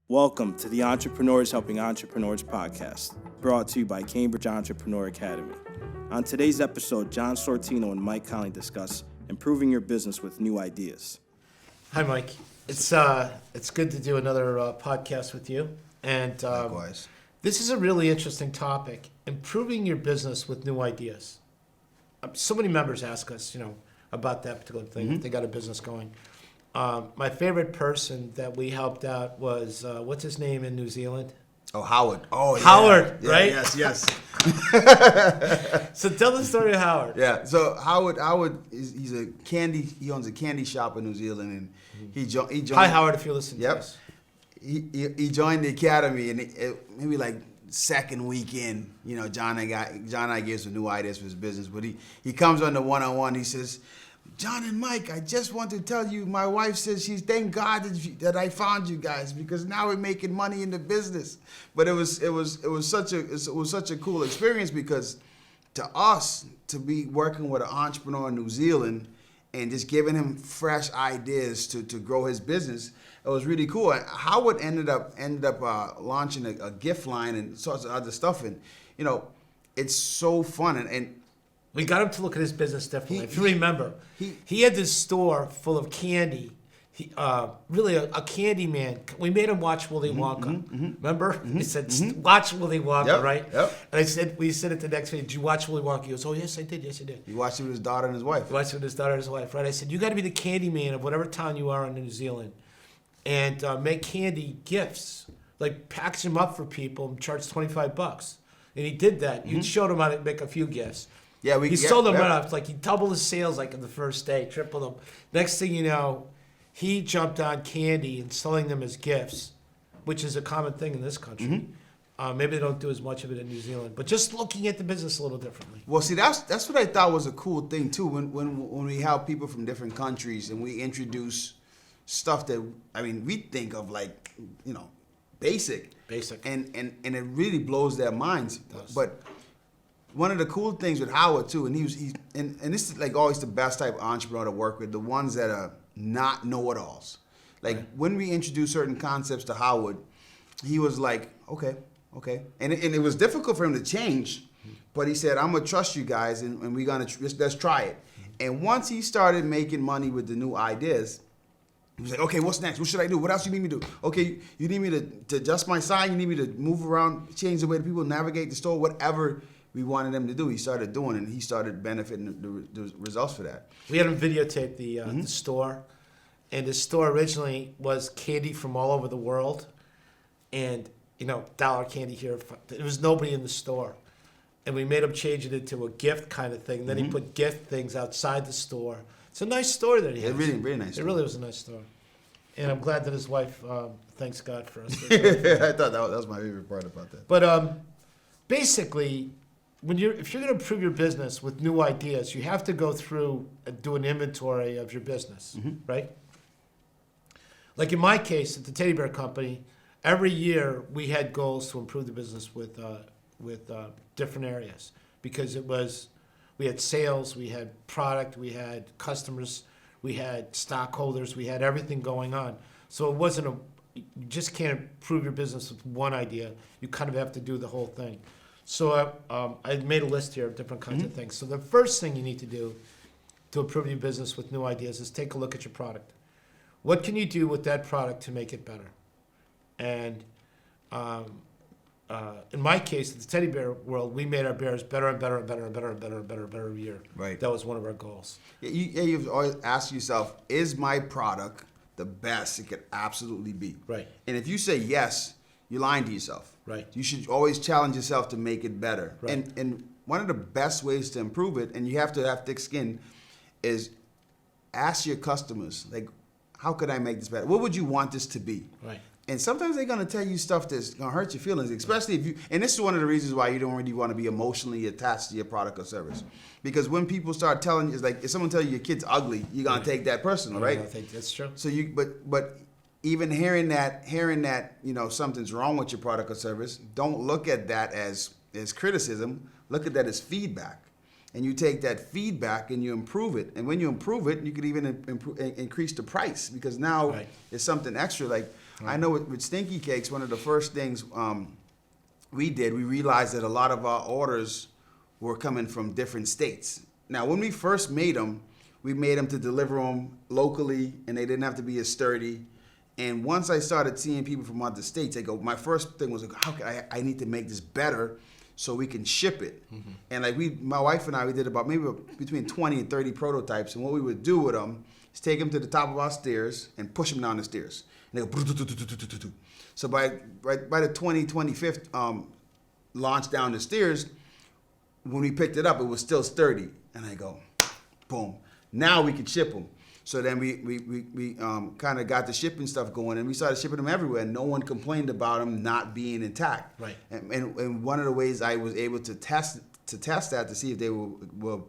Welcome to the Entrepreneurs Helping Entrepreneurs podcast, brought to you by Cambridge Entrepreneur Academy. On today's episode, John Sortino and Myke Conley discuss improving your business with new ideas. Hi, Myke. It's good to do another podcast with you. And Likewise. This is a really interesting topic: improving your business with new ideas. So many members ask us, about that particular thing. If they got a business going. My favorite person that we helped out was what's his name in New Zealand? Oh, Howard. Oh, yeah. Howard, Yeah, right? Yes. So tell the story of Howard. Yeah. So Howard he's a candy. He owns a candy shop in New Zealand, and he joined. Hi, Howard, if you're listening to Yep. this. He joined the academy, and maybe like second weekend, John and I gave some new ideas for his business. But he comes on the one-on-one. He says, John and Myke, I just want to tell you, my wife says she's thank God that I found you guys, because now we're making money in the business. But it was such a cool experience, because to us, to be working with an entrepreneur in New Zealand and just giving him fresh ideas to grow his business, it was really cool. Howard ended up launching a gift line and sorts of other stuff, and it's so fun. And We got him to look at his business differently. If you remember, he had this store full of candy. He, really a candy man. We made him watch Willy Wonka. Remember? He said, watch Willy Wonka, Yep, right? yep. And we said it the next week, did you watch Willy Wonka? He goes, oh, yes, I did. Yes, I did. he watched it with his daughter and his wife. He watched it with his daughter and his wife, right? I said, you got to be the candy man of whatever town you are in New Zealand and make candy gifts. Like, package them up for people and charge $25. And he did that. You showed him how to make a few gifts. Yeah, He sold them right off. Like, he doubled his sales like in the first day, tripled them. Next thing you know, he jumped on candy and selling them as gifts, which is a common thing in this country. Maybe they don't do as much of it in New Zealand, but just looking at the business a little differently. Well, see, that's what I thought was a cool thing too. When we have people from different countries and we introduce stuff that we think of like basic, and it really blows their minds. But one of the cool things with Howard too, and and this is like always the best type of entrepreneur to work with, the ones that are not know-it-alls. Like when we introduced certain concepts to Howard, he was like, okay, and it was difficult for him to change, but he said, I'm gonna trust you guys, and we're gonna let's try it. And once he started making money with the new ideas, he was like, okay, what's next? What should I do? What else you need me to do? Okay, you need me to adjust my sign. You need me to move around, change the way that people navigate the store, whatever we wanted him to do. He started doing it, and he started benefiting the results for that. We had him videotape the store, and the store originally was candy from all over the world, and dollar candy here. There was nobody in the store, and we made him change it into a gift kind of thing. And then he put gift things outside the store. It's a nice store that he has. Really, really nice. It really was a nice store, and I'm glad that his wife thanks God for us. I thought that was my favorite part about that. But basically, if you're going to improve your business with new ideas, you have to go through and do an inventory of your business, right? Like in my case, at the Teddy Bear Company, every year we had goals to improve the business with different areas, because we had sales, we had product, we had customers, we had stockholders, we had everything going on. So it wasn't you just can't improve your business with one idea. You kind of have to do the whole thing. So I made a list here of different kinds of things. So the first thing you need to do to improve your business with new ideas is take a look at your product. What can you do with that product to make it better? And in my case, in the teddy bear world, we made our bears better and better and better and better and better and better and better every year. Right. That was one of our goals. You've always asked yourself, is my product the best it could absolutely be? Right. And if you say yes, you're lying to yourself. Right. You should always challenge yourself to make it better. Right. And one of the best ways to improve it, and you have to have thick skin, is ask your customers, like, how could I make this better? What would you want this to be? Right. And sometimes they're gonna tell you stuff that's gonna hurt your feelings, especially if you. And this is one of the reasons why you don't really want to be emotionally attached to your product or service, because when people start telling you, it's like if someone tells you your kid's ugly, you're gonna take that personal, right? I think that's true. So but even hearing that something's wrong with your product or service, don't look at that as criticism. Look at that as feedback. And you take that feedback and you improve it. And when you improve it, you could even increase the price, because now it's something extra. Like I know with Stinky Cakes, one of the first things we realized that a lot of our orders were coming from different states. Now, when we first made them, we made them to deliver them locally, and they didn't have to be as sturdy. And once I started seeing people from other states, my first thing was, how can I need to make this better so we can ship it. Mm-hmm. And like my wife and I, we did about maybe between 20 and 30 prototypes. And what we would do with them is take them to the top of our stairs and push them down the stairs. And they go, so by the 25th launch down the stairs, when we picked it up, it was still sturdy. And I go, boom. Now we can ship them. So then we kind of got the shipping stuff going, and we started shipping them everywhere, and no one complained about them not being intact. Right. And one of the ways I was able to test that to see if they were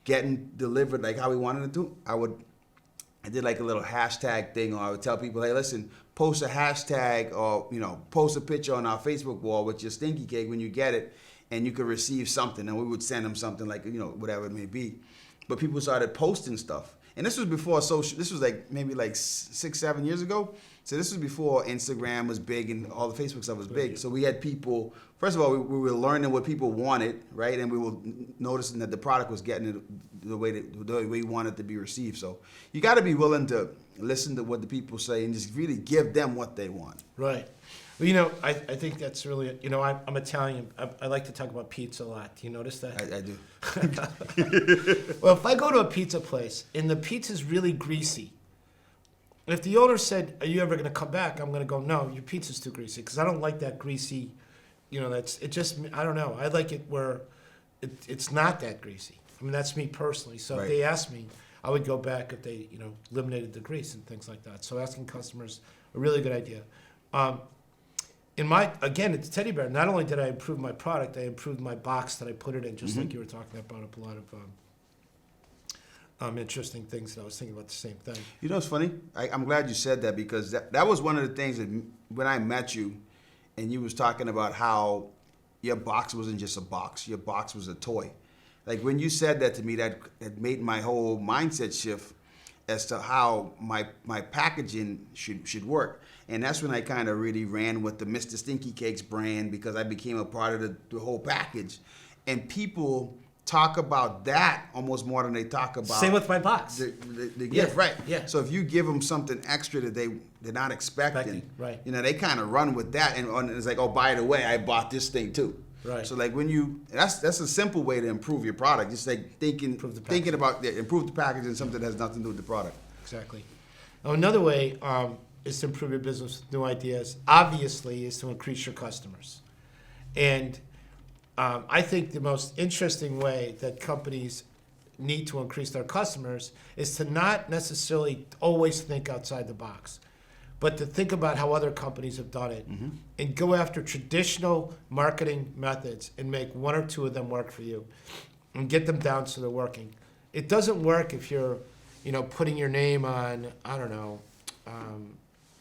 getting delivered like how we wanted to, I did like a little hashtag thing, or I would tell people, hey, listen, post a hashtag or post a picture on our Facebook wall with your Stinky Cake when you get it, and you could receive something, and we would send them something like whatever it may be. But people started posting stuff. And this was before social, this was like maybe like 6-7 years ago. So this was before Instagram was big and all the Facebook stuff was big. So we had people, first of all, we were learning what people wanted, right? And we were noticing that the product was getting it the way we wanted it to be received. So you got to be willing to listen to what the people say and just really give them what they want. Right. Well, I think that's really, I'm Italian. I like to talk about pizza a lot. Do you notice that? I do. Well, if I go to a pizza place and the pizza's really greasy, if the owner said, are you ever going to come back? I'm going to go, no, your pizza's too greasy, because I don't like that greasy, I don't know. I like it where it's not that greasy. I mean, that's me personally. So If they asked me, I would go back if they, eliminated the grease and things like that. So asking customers, a really good idea. It's teddy bear. Not only did I improve my product, I improved my box that I put it in, just like you were talking about. Up a lot of interesting things that I was thinking about the same thing. You know what's funny? I'm glad you said that, because that was one of the things that when I met you, and you was talking about how your box wasn't just a box, your box was a toy. Like when you said that to me, that made my whole mindset shift as to how my packaging should work. And that's when I kind of really ran with the Mr. Stinky Cakes brand, because I became a part of the whole package. And people talk about that almost more than they talk about... Same with my box. The gift, right. Yeah. So if you give them something extra that they're not expecting, right. They kind of run with that. And it's like, oh, by the way, I bought this thing too. Right. So like that's a simple way to improve your product. Just like thinking about improve the packaging, something that has nothing to do with the product. Exactly. Now, another way is to improve your business with new ideas. Obviously, is to increase your customers. And I think the most interesting way that companies need to increase their customers is to not necessarily always think outside the box, but to think about how other companies have done it, and go after traditional marketing methods and make one or two of them work for you and get them down so they're working. It doesn't work if you're, putting your name on,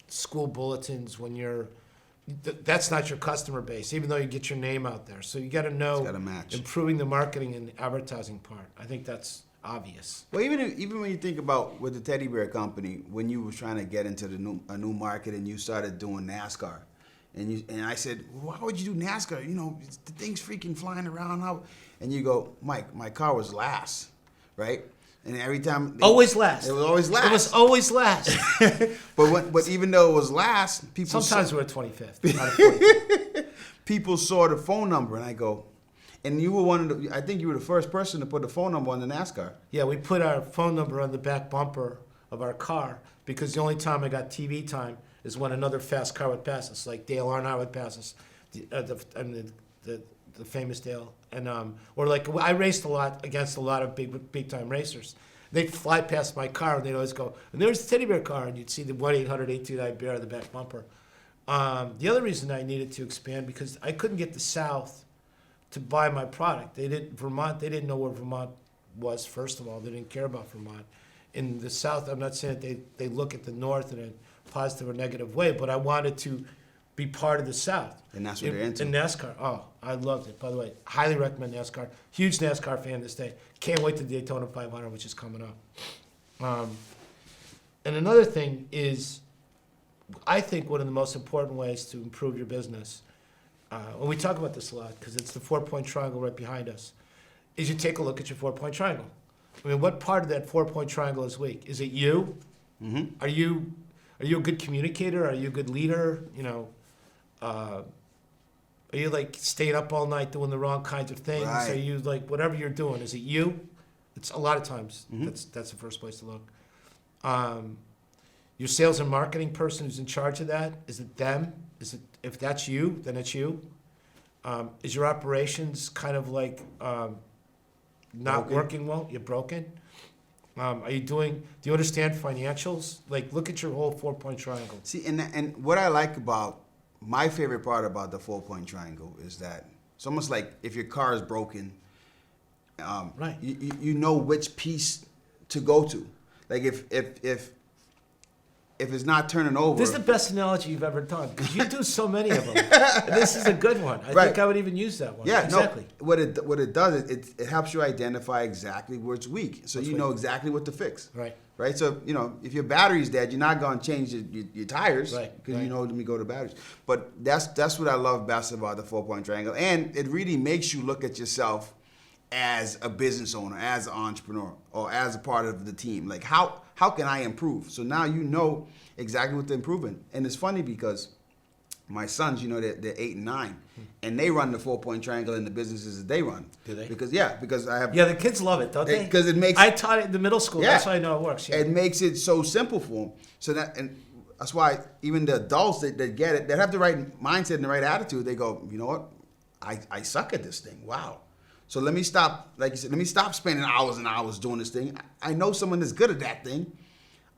school bulletins when that's not your customer base, even though you get your name out there. So you got to know, it's gotta match. Improving the marketing and advertising part. I think that's obvious. Well, even when you think about with the teddy bear company, when you were trying to get into a new market and you started doing NASCAR, and I said, well, why would you do NASCAR? The thing's freaking flying around. And you go, Mike, my car was last, right? And every time always last. It was always last. It was always last. but even though it was last, people sometimes we're at 25th. Out of 40. People saw the phone number, and I go, and you were I think you were the first person to put the phone number on the NASCAR. Yeah, we put our phone number on the back bumper of our car, because the only time I got TV time is when another fast car would pass us, like Dale Earnhardt would pass us, the famous Dale, and or like I raced a lot against a lot of big time racers. They'd fly past my car and they'd always go, and there's the teddy bear car, and you'd see the 1-800-829-BEAR on the back bumper. The other reason I needed to expand, because I couldn't get the South to buy my product. They didn't know where Vermont was. First of all, they didn't care about Vermont. In the South, I'm not saying that they look at the North in a positive or negative way, but I wanted to be part of the South. And that's what they're into. In NASCAR. Oh, I loved it. By the way, highly recommend NASCAR. Huge NASCAR fan this day. Can't wait to Daytona 500, which is coming up. And another thing is, I think one of the most important ways to improve your business, and we talk about this a lot because it's the 4-point triangle right behind us, is you take a look at your 4-point triangle. I mean, what part of that 4-point triangle is weak? Is it you? Mm-hmm. Are you a good communicator? Are you a good leader? Are you like staying up all night doing the wrong kinds of things? Right. Are you like whatever you're doing? Is it you? It's a lot of times Mm-hmm. that's the first place to look. Your sales and marketing person who's in charge of that, is it them? Is it, if that's you, then it's you. Is your operations kind of like not Broken. working well? You're broken. Do you understand financials? Like, look at your whole 4-point triangle. See, and what I like about my favorite part about the 4-point triangle is that it's almost like if your car is broken, Right. you know which piece to go to. Like if it's not turning over. This is the best analogy you've ever done because you do so many of them. This is a good one. I Right. think I would even use that one. Yeah, exactly. no. What it does is it helps you identify exactly where it's weak, so What's you know weak. exactly what to fix. Right. Right. So if your battery's dead, you're not going to change your tires, Right, Because right. you know let me go to batteries. But that's what I love best about the 4-point triangle, and it really makes you look at yourself as a business owner, as an entrepreneur, or as a part of the team. Like how can I improve? So now you know exactly what to improve in. And it's funny because my sons, they're 8 and 9, and they run the 4-point triangle in the businesses that they run. Do they? Because I have. Yeah, the kids love it, don't they? Because it makes. I taught it in the middle school. Yeah. That's why I know it works. Yeah. It makes it so simple for them. So that's why even the adults that get it, that have the right mindset and the right attitude, they go, you know what, I suck at this thing. Wow. So let me stop, like you said, let me stop spending hours and hours doing this thing. I know someone that's good at that thing.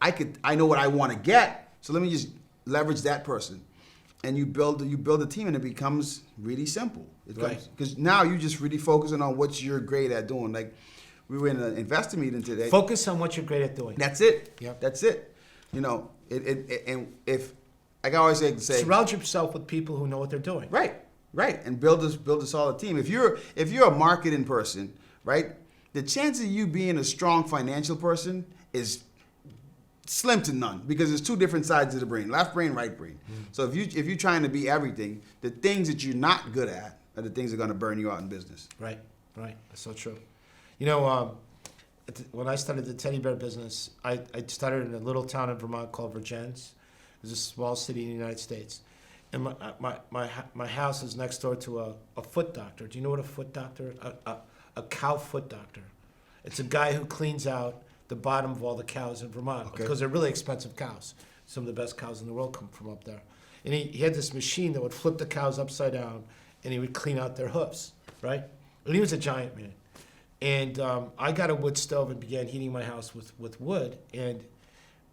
I know what I want to get. So let me just leverage that person. And you build a team, and it becomes really simple. Right. Because now you're just really focusing on what you're great at doing. Like we were in an investor meeting today. Focus on what you're great at doing. That's it. Yep. That's it. And if like I always say, Surround yourself with people who know what they're doing. right, and build a solid team. If you're a marketing person, right, the chance of you being a strong financial person is slim to none because there's two different sides of the brain, left brain, right brain. So if you're trying to be everything, the things that you're not good at are the things that are going to burn you out in business. Right. That's so true. When I started the teddy bear business, I started in a little town in Vermont called Virgins. It's a small city in the United States. And my house is next door to a foot doctor. Do you know what a foot doctor is? A cow foot doctor. It's a guy who cleans out the bottom of all the cows in Vermont because they're really expensive cows. Some of the best cows in the world come from up there. And he had this machine that would flip the cows upside down, and he would clean out their hoofs, right? And he was a giant man. And I got a wood stove and began heating my house with wood. And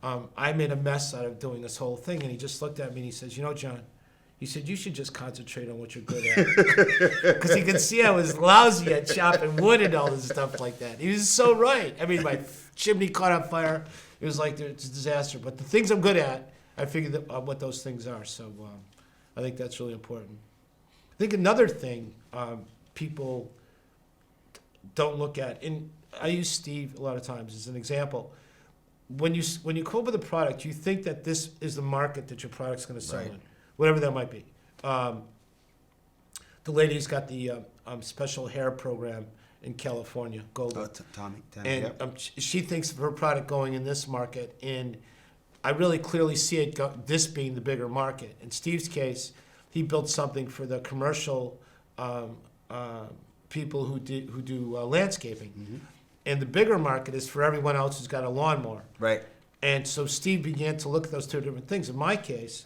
I made a mess out of doing this whole thing. And he just looked at me and he says, John, he said, you should just concentrate on what you're good at. Because he could see I was lousy at chopping wood and all this stuff like that. He was so right. I mean, my chimney caught on fire. It was like it's a disaster. But the things I'm good at, I figured out what those things are. So I think that's really important. I think another thing people don't look at, and I use Steve a lot of times as an example. When you come up with a product, you think that this is the market that your product's going to sell in, whatever that might be. The lady's got the special hair program in California, Golden. Tommy, And she thinks of her product going in this market, and I really clearly see it this being the bigger market. In Steve's case, he built something for the commercial people who do landscaping, and the bigger market is for everyone else who's got a lawnmower. Right. And so Steve began to look at those two different things. In my case,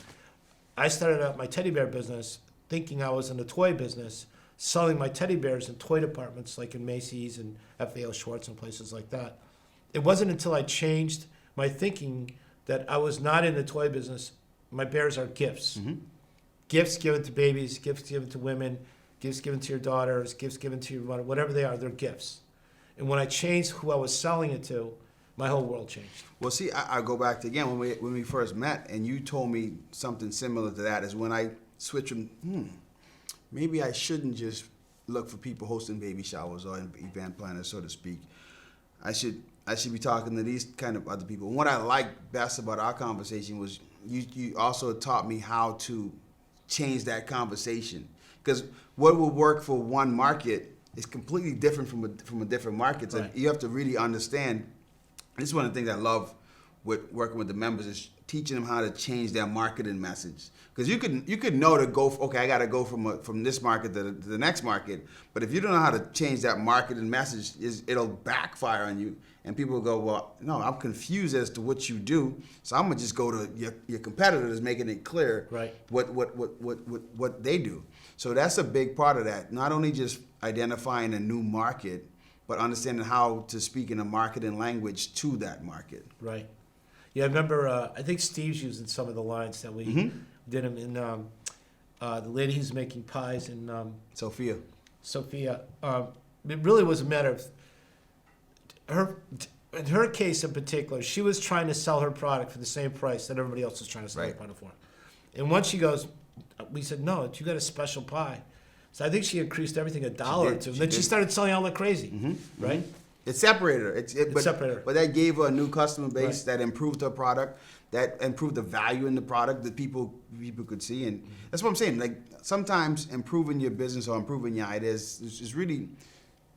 I started out my teddy bear business thinking I was in the toy business, selling my teddy bears in toy departments like in Macy's and FAO Schwartz and places like that. It wasn't until I changed my thinking that I was not in the toy business. My bears are gifts. Gifts given to babies, gifts given to women, gifts given to your daughters, gifts given to your mother, whatever they are, they're gifts. And when I changed who I was selling it to, my whole world changed. Well, see, I go back to again when we first met, and you told me something similar to that. Is when I switched from maybe I shouldn't just look for people hosting baby showers or event planners, so to speak. I should be talking to these kind of other people. And what I liked best about our conversation was you also taught me how to change that conversation. Because what will work for one market is completely different from a different market. So Right. you have to really understand. This is one of the things I love with working with the members is teaching them how to change their marketing message. Because you could know to go, okay, I got to go from this market to the next market. But if you don't know how to change that marketing message, it'll backfire on you. And people will go, well, no, I'm confused as to what you do. So I'm gonna just go to your competitors, making it clear Right. what they do. So that's a big part of that. Not only just identifying a new market, but understanding how to speak in a marketing language to that market. Right. Yeah, I remember, I think Steve's using some of the lines that we did them in, the lady who's making pies in Sophia. Sophia. It really was a matter of in her case in particular, she was trying to sell her product for the same price that everybody else was trying to sell Right. their product for. And once she goes, we said, no, you got a special pie. So I think she increased everything $1 or did, two. And she then she did. started selling out like crazy, right? It separated her. But separated her. But that gave her a new customer base, Right. that improved her product, that improved the value in the product that people could see. And that's what I'm saying. Like sometimes improving your business or improving your ideas is really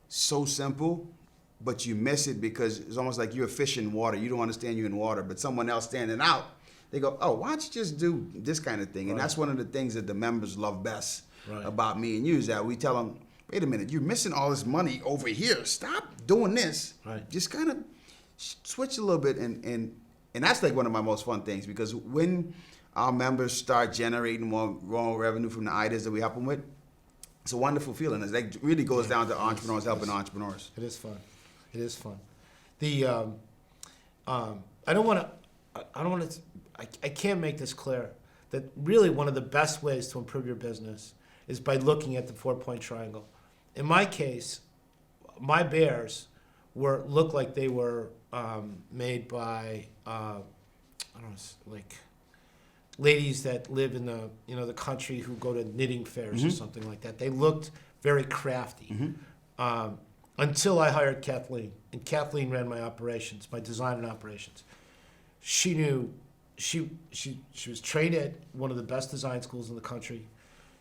so simple, but you miss it because it's almost like you're a fish in water. You don't understand you're in water, but someone else standing out, they go, oh, why don't you just do this kind of thing? And Right. that's one of the things that the members love best Right. about me and you is that we tell them, wait a minute, you're missing all this money over here. Stop doing this. Right. Just kind of switch a little bit. And that's like one of my most fun things because when our members start generating more revenue from the ideas that we help them with, it's a wonderful feeling. It like really goes down to entrepreneurs helping entrepreneurs. It is fun. It is fun. The I don't want to. I can't make this clear that really one of the best ways to improve your business is by looking at the 4-point triangle. In my case, my bears looked like they were made by I don't know, like ladies that live in the country who go to knitting fairs or something like that. They looked very crafty. Until I hired Kathleen, and Kathleen ran my operations, my design and operations. She knew, she was trained at one of the best design schools in the country.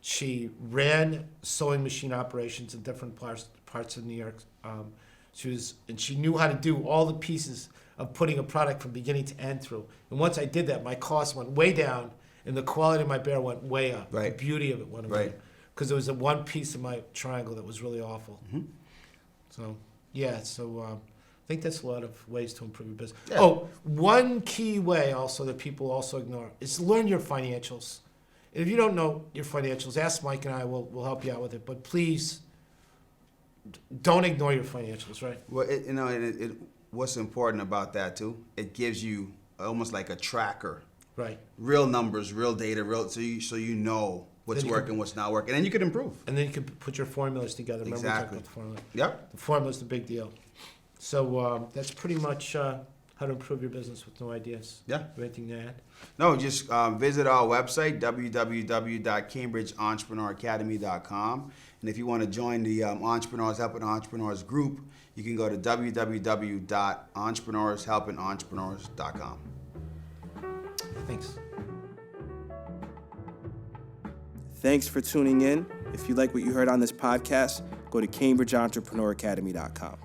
She ran sewing machine operations in different parts of New York. She knew how to do all the pieces of putting a product from beginning to end through. And once I did that, my cost went way down, and the quality of my bear went way up. Right. The beauty of it went away. Right. Because there was one piece of my triangle that was really awful. So, yeah, I think that's a lot of ways to improve your business. Yeah. Oh, one key way also that people also ignore is learn your financials. If you don't know your financials, ask Myke and I, we'll help you out with it. But please, don't ignore your financials, right? Well, what's important about that too, it gives you almost like a tracker. Right. Real numbers, real data, so you know what's Then you working, what's not working, and you can improve. And then you can put your formulas together. Remember we talked Exactly. about the formula? Yep. The formula's the big deal. So that's pretty much how to improve your business with no ideas. Yeah. Anything to add? No, just visit our website, www.cambridgeentrepreneuracademy.com. And if you want to join the Entrepreneurs Helping Entrepreneurs group, you can go to www.entrepreneurshelpingentrepreneurs.com. Thanks. Thanks for tuning in. If you like what you heard on this podcast, go to CambridgeEntrepreneurAcademy.com.